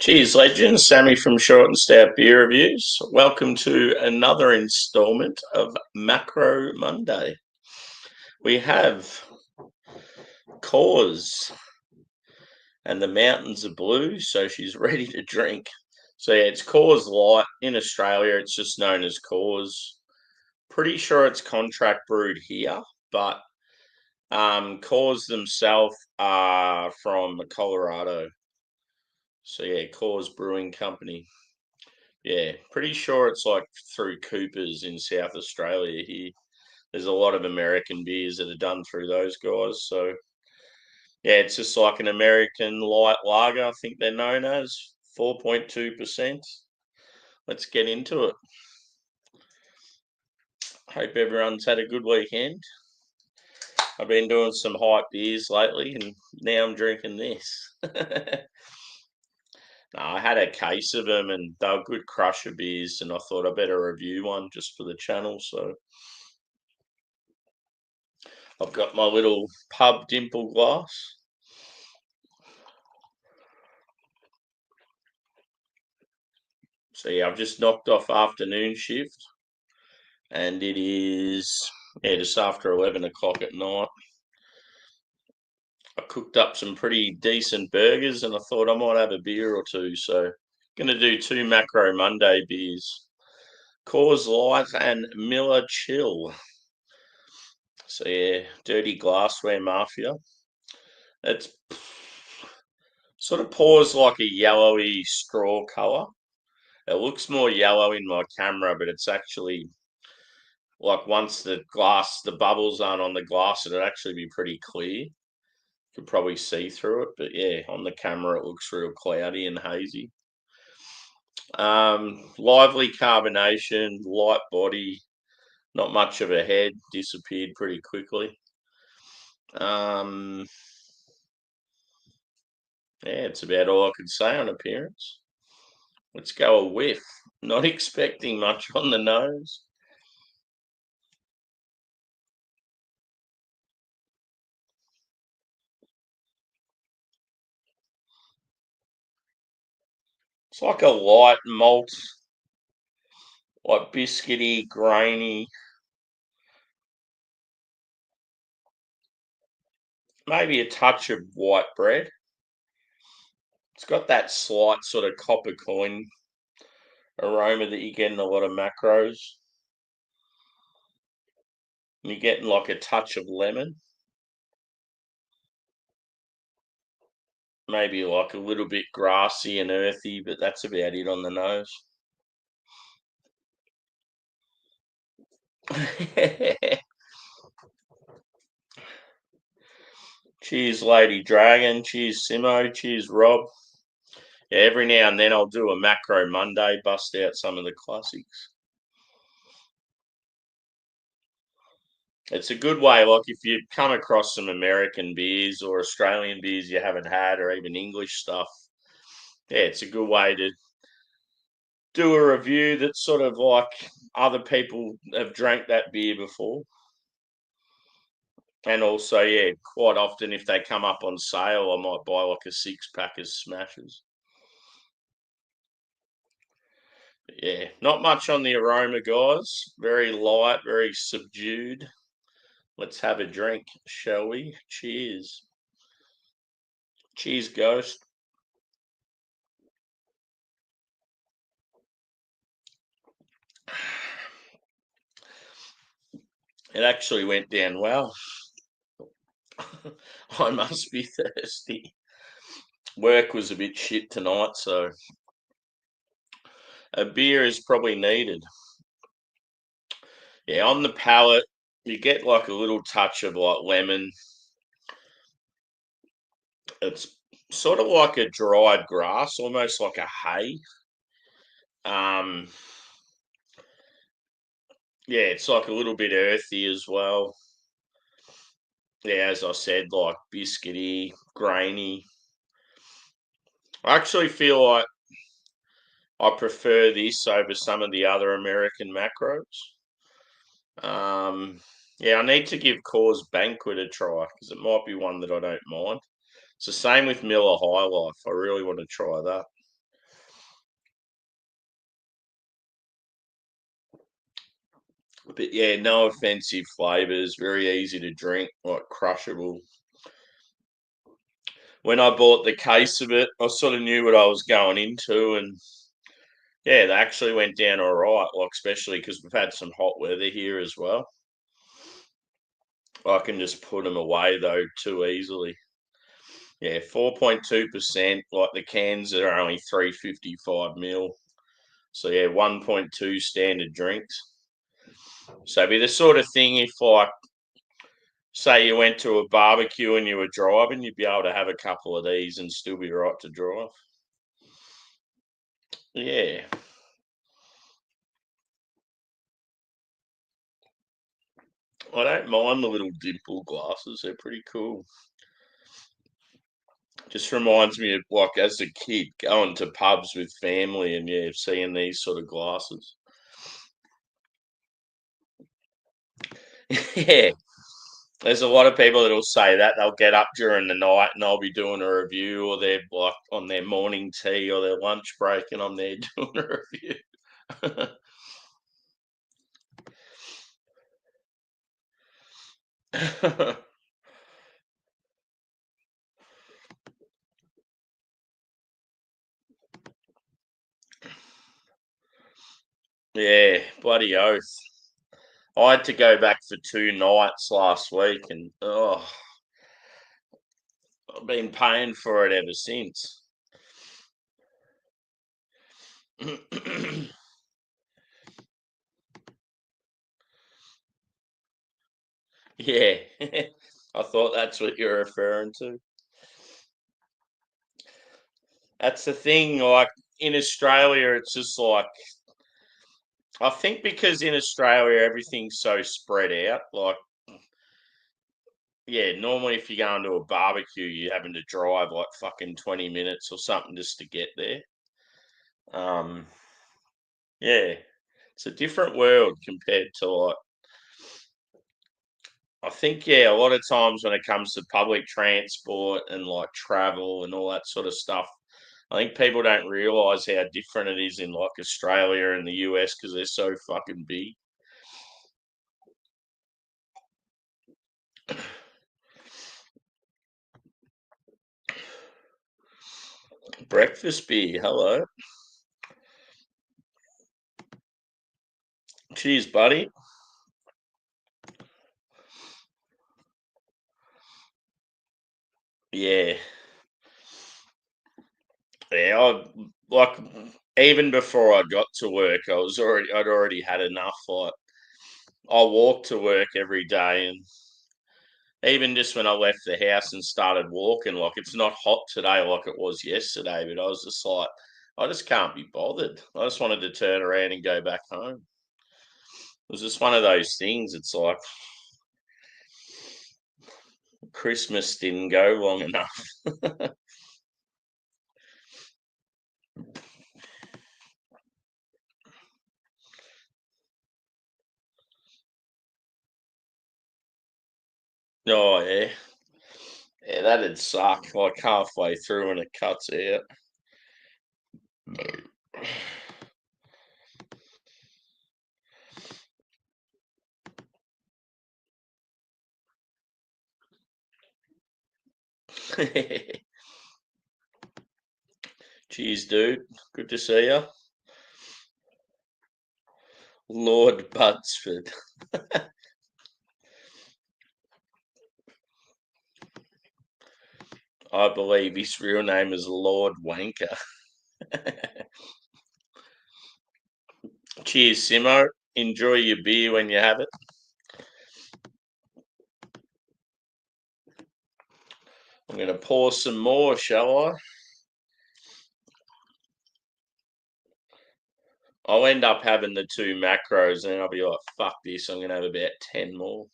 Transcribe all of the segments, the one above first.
Cheers, legends. Sammy from Short and Stout Beer Reviews. Welcome to another installment of Macro Monday. We have Coors, and the mountains are blue, so she's ready to drink. So yeah, it's Coors Light. In Australia, it's just known as Coors. Pretty sure it's contract brewed here, but Coors themselves are from Colorado. So yeah, Coors Brewing Company. Yeah, pretty sure it's like through Coopers in South Australia here. There's a lot of American beers that are done through those guys. So yeah, it's just like an American light lager, I think they're known as 4.2%. Let's get into it. Hope everyone's had a good weekend. I've been doing some hype beers lately and now I'm drinking this. No, I had a case of them and they were good crusher beers, and I thought I better review one just for the channel. So I've got my little pub dimple glass. So yeah, I've just knocked off afternoon shift, and it is just after 11 o'clock at night. I cooked up some pretty decent burgers, and I thought I might have a beer or two. So going to do two Macro Monday beers, Coors Light and Miller Chill. So yeah, Dirty Glassware Mafia. It's sort of pours like a yellowy straw colour. It looks more yellow in my camera, but it's actually like once the bubbles aren't on the glass, it'd actually be pretty clear. You could probably see through it, but yeah, on the camera it looks real cloudy and hazy. Lively carbonation, light body, not much of a head, disappeared pretty quickly. Yeah, it's about all I could say on appearance. Let's go a whiff. Not expecting much on the nose. It's like a light malt, like biscuity, grainy, maybe a touch of white bread. It's got that slight sort of copper coin aroma that you get in a lot of macros. You're getting like a touch of lemon, maybe like a little bit grassy and earthy, but that's about it on the nose. Cheers, Lady Dragon. Cheers, Simo. Cheers, Rob. Yeah, every now and then I'll do a Macro Monday, bust out some of the classics. It's a good way, like if you come across some American beers or Australian beers you haven't had, or even English stuff, yeah, it's a good way to do a review that's sort of like other people have drank that beer before. And also, yeah, quite often if they come up on sale, I might buy like a 6 pack as smashes. But yeah, not much on the aroma, guys. Very light, very subdued. Let's have a drink, shall we? Cheers. Cheers, Ghost. It actually went down well. I must be thirsty. Work was a bit shit tonight, so a beer is probably needed. Yeah, on the palate, you get like a little touch of like lemon. It's sort of like a dried grass, almost like a hay. Um, yeah, it's like a little bit earthy as well. Yeah, as I said, like biscuity, grainy. I actually feel like I prefer this over some of the other American macros. Yeah, I need to give Coors Banquet a try because it might be one that I don't mind. It's the same with Miller High Life. I really want to try that. But yeah, no offensive flavours, very easy to drink, like crushable. When I bought the case of it, I sort of knew what I was going into, and yeah, they actually went down all right. Like especially because we've had some hot weather here as well. I can just put them away though too easily. Yeah, 4.2%. Like the cans are only 355 ml. So yeah, 1.2 standard drinks. So it'd be the sort of thing if like say you went to a barbecue and you were driving, you'd be able to have a couple of these and still be right to drive. Yeah. I don't mind the little dimple glasses. They're pretty cool. Just reminds me of like as a kid going to pubs with family and yeah, seeing these sort of glasses. Yeah. There's a lot of people that'll say that they'll get up during the night and they'll be doing a review, or they're like on their morning tea or their lunch break, and I'm there doing a review. Yeah, bloody oath. I had to go back for 2 nights last week, and oh, I've been paying for it ever since. Yeah, I thought that's what you're referring to. That's the thing. Like in Australia, it's just like I think because in Australia everything's so spread out. Like yeah, normally if you're going to a barbecue, you're having to drive like fucking 20 minutes or something just to get there. Um, yeah, it's a different world compared to like I think yeah, a lot of times when it comes to public transport and like travel and all that sort of stuff, I think people don't realise how different it is in like Australia and the US because they're so fucking big. Breakfast beer, hello. Cheers, buddy. Yeah, yeah. Like even before I got to work, I'd already had enough. Like I walk to work every day, and even just when I left the house and started walking, like it's not hot today like it was yesterday, but I was just like, I just can't be bothered. I just wanted to turn around and go back home. It was just one of those things. It's like Christmas didn't go long enough. Oh yeah, yeah, that'd suck. Like halfway through and it cuts out. Cheers, dude. Good to see you, Lord Budsford. I believe his real name is Lord Wanker. Cheers, Simo. Enjoy your beer when you have it. I'm going to pour some more, shall I? I'll end up having the two macros and I'll be like, fuck this, I'm going to have about 10 more.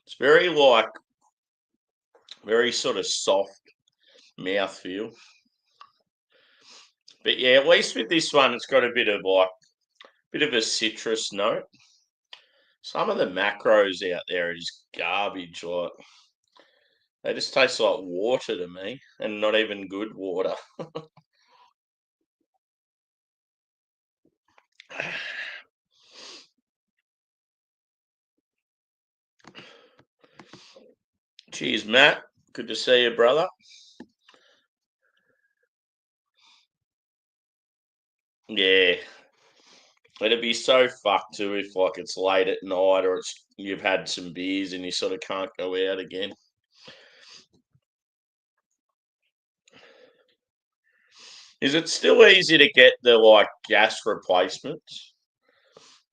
It's very sort of soft mouthfeel. But yeah, at least with this one, it's got a bit of a citrus note. Some of the macros out there are just garbage. Like they just taste like water to me, and not even good water. Cheers, Matt. Good to see you, brother. Yeah, it'd be so fucked too if like it's late at night or it's you've had some beers and you sort of can't go out again. Is it still easy to get the like gas replacements?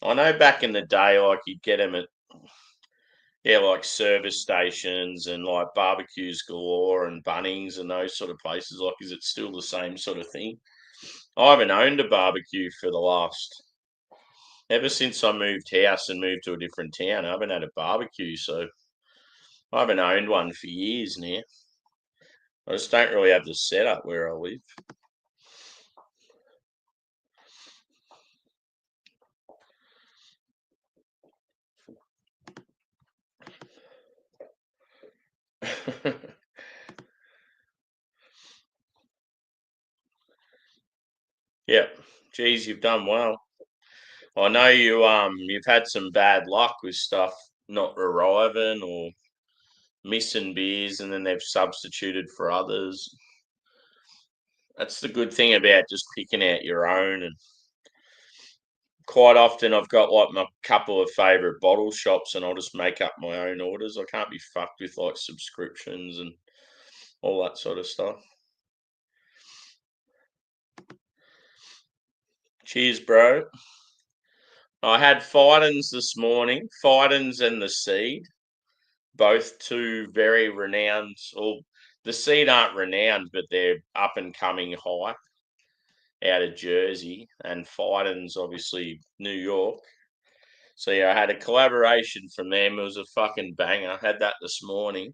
I know back in the day, like you'd get them at like service stations and like barbecues galore and Bunnings and those sort of places. Like, is it still the same sort of thing? I haven't owned a barbecue for the last ever since I moved house and moved to a different town. I haven't had a barbecue, so I haven't owned one for years now. I just don't really have the setup where I live. Yeah, geez, you've done well. I know you've had some bad luck with stuff not arriving or missing beers, and then they've substituted for others. That's the good thing about just picking out your own. And quite often, I've got like my couple of favorite bottle shops, and I'll just make up my own orders. I can't be fucked with like subscriptions and all that sort of stuff. Cheers, bro. I had Fidens this morning, Fidens and the Seed, both two very renowned. Or the Seed aren't renowned, but they're up and coming high out of Jersey, and Fidens obviously New York. So yeah, I had a collaboration from them. It was a fucking banger. I had that this morning,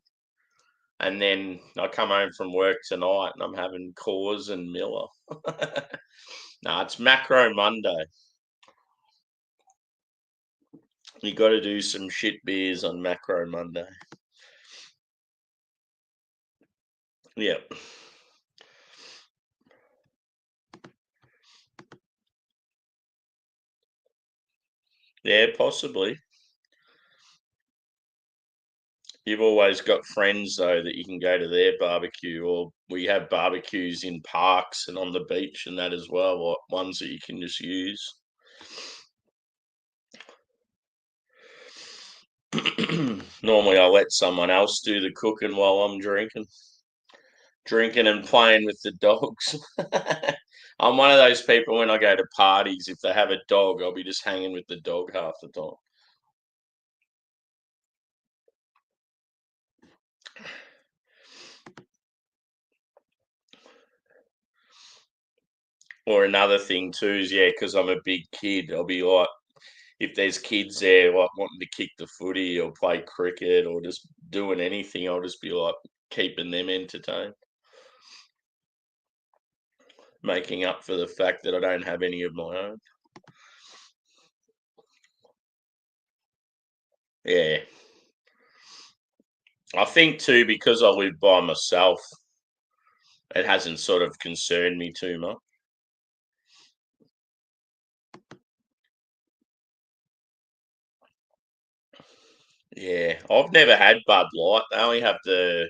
and then I come home from work tonight, and I'm having Coors and Miller. No, it's Macro Monday. You got to do some shit beers on Macro Monday. Yep. Yeah, possibly. You've always got friends though that you can go to their barbecue, or we have barbecues in parks and on the beach and that as well, or ones that you can just use. Normally, I let someone else do the cooking while I'm drinking and playing with the dogs. I'm one of those people when I go to parties, if they have a dog, I'll be just hanging with the dog half the time. Or another thing too is yeah, because I'm a big kid, I'll be like, if there's kids there like wanting to kick the footy or play cricket or just doing anything, I'll just be like keeping them entertained, making up for the fact that I don't have any of my own. Yeah. I think too, because I live by myself, it hasn't sort of concerned me too much. Yeah. I've never had Bud Light. They only have the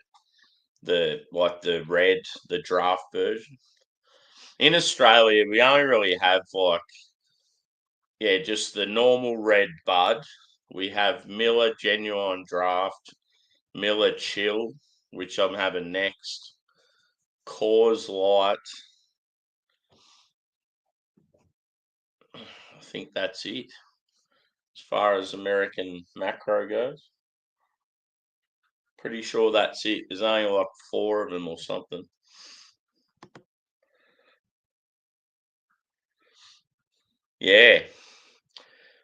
like the red, the draft version. In Australia, we only really have like yeah, just the normal red Bud. We have Miller Genuine Draft, Miller Chill, which I'm having next, Coors Light. I think that's it as far as American macro goes. Pretty sure that's it. There's only like four of them or something. Yeah.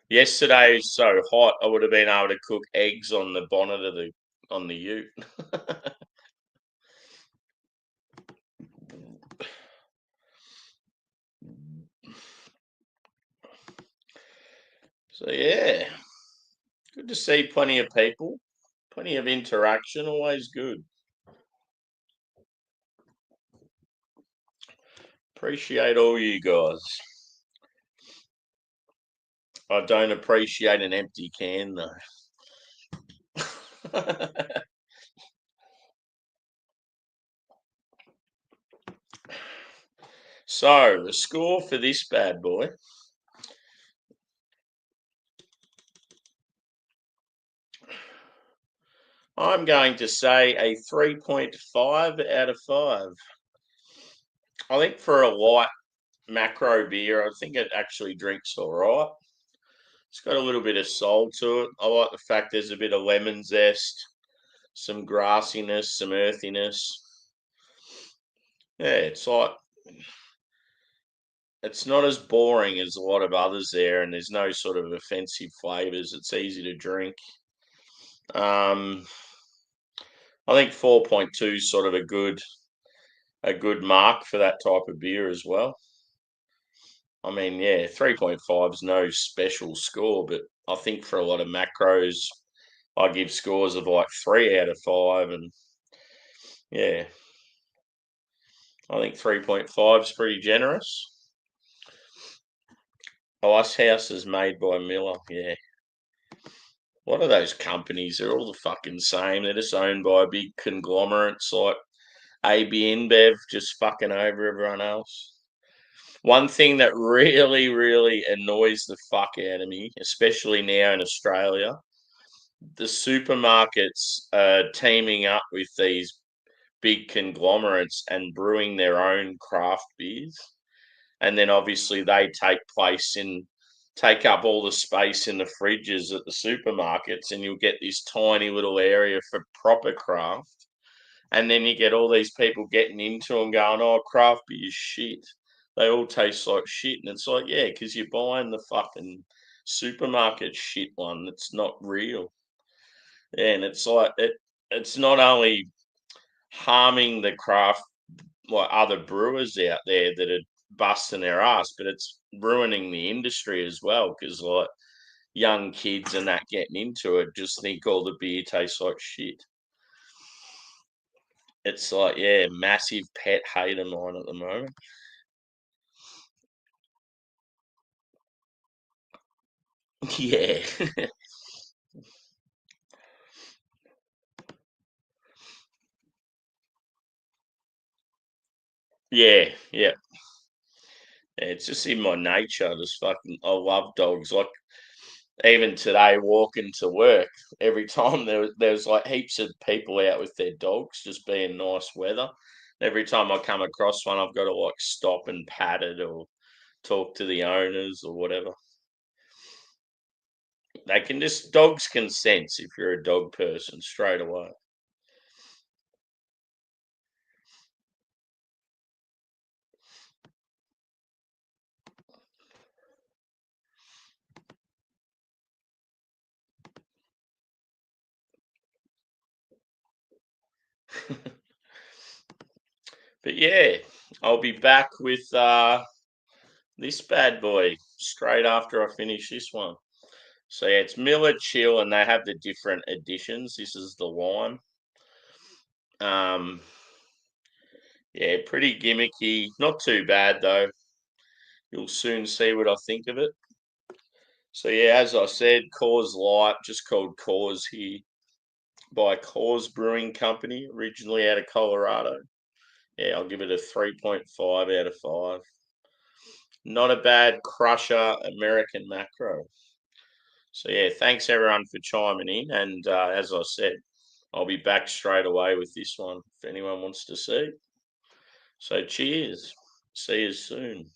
Yesterday was so hot, I would have been able to cook eggs on the bonnet of the on the ute. So yeah. Good to see plenty of people, plenty of interaction, always good. Appreciate all you guys. I don't appreciate an empty can though. So, the score for this bad boy, I'm going to say a 3.5 out of 5. I think for a light macro beer, I think it actually drinks all right. It's got a little bit of soul to it. I like the fact there's a bit of lemon zest, some grassiness, some earthiness. Yeah, it's not as boring as a lot of others there, and there's no sort of offensive flavors. It's easy to drink. Um, I think 4.2 is sort of a good mark for that type of beer as well. I mean, yeah, 3.5 is no special score, but I think for a lot of macros, I give scores of like 3 out of 5, and yeah, I think 3.5 is pretty generous. Ice House is made by Miller. Yeah. What are those companies? They're all the fucking same. They're just owned by big conglomerates like AB InBev, just fucking over everyone else. One thing that really, really annoys the fuck out of me, especially now in Australia, the supermarkets are teaming up with these big conglomerates and brewing their own craft beers. And then obviously they take up all the space in the fridges at the supermarkets, and you'll get this tiny little area for proper craft. And then you get all these people getting into them going, oh, craft beer is shit. They all taste like shit. And it's like, yeah, because you're buying the fucking supermarket shit one that's not real. Yeah, and it's like, it's not only harming the craft, like other brewers out there that are busting their ass, but it's ruining the industry as well because like young kids and that getting into it just think all the beer tastes like shit. It's like, yeah, massive pet hate of mine at the moment. Yeah. Yeah, yeah. Yeah, it's just in my nature. I love dogs. Like even today, walking to work, every time there was like heaps of people out with their dogs, just being nice weather. Every time I come across one, I've got to like stop and pat it or talk to the owners or whatever. Dogs can sense if you're a dog person straight away. But yeah, I'll be back with this bad boy straight after I finish this one. So yeah, it's Miller Chill, and they have the different editions. This is the lime. Um, yeah, pretty gimmicky. Not too bad though. You'll soon see what I think of it. So yeah, as I said, Coors Light, just called Coors here by Coors Brewing Company, originally out of Colorado. Yeah, I'll give it a 3.5 out of 5. Not a bad crusher American macro. So yeah, thanks everyone for chiming in, and as I said, I'll be back straight away with this one if anyone wants to see. So cheers. See you soon.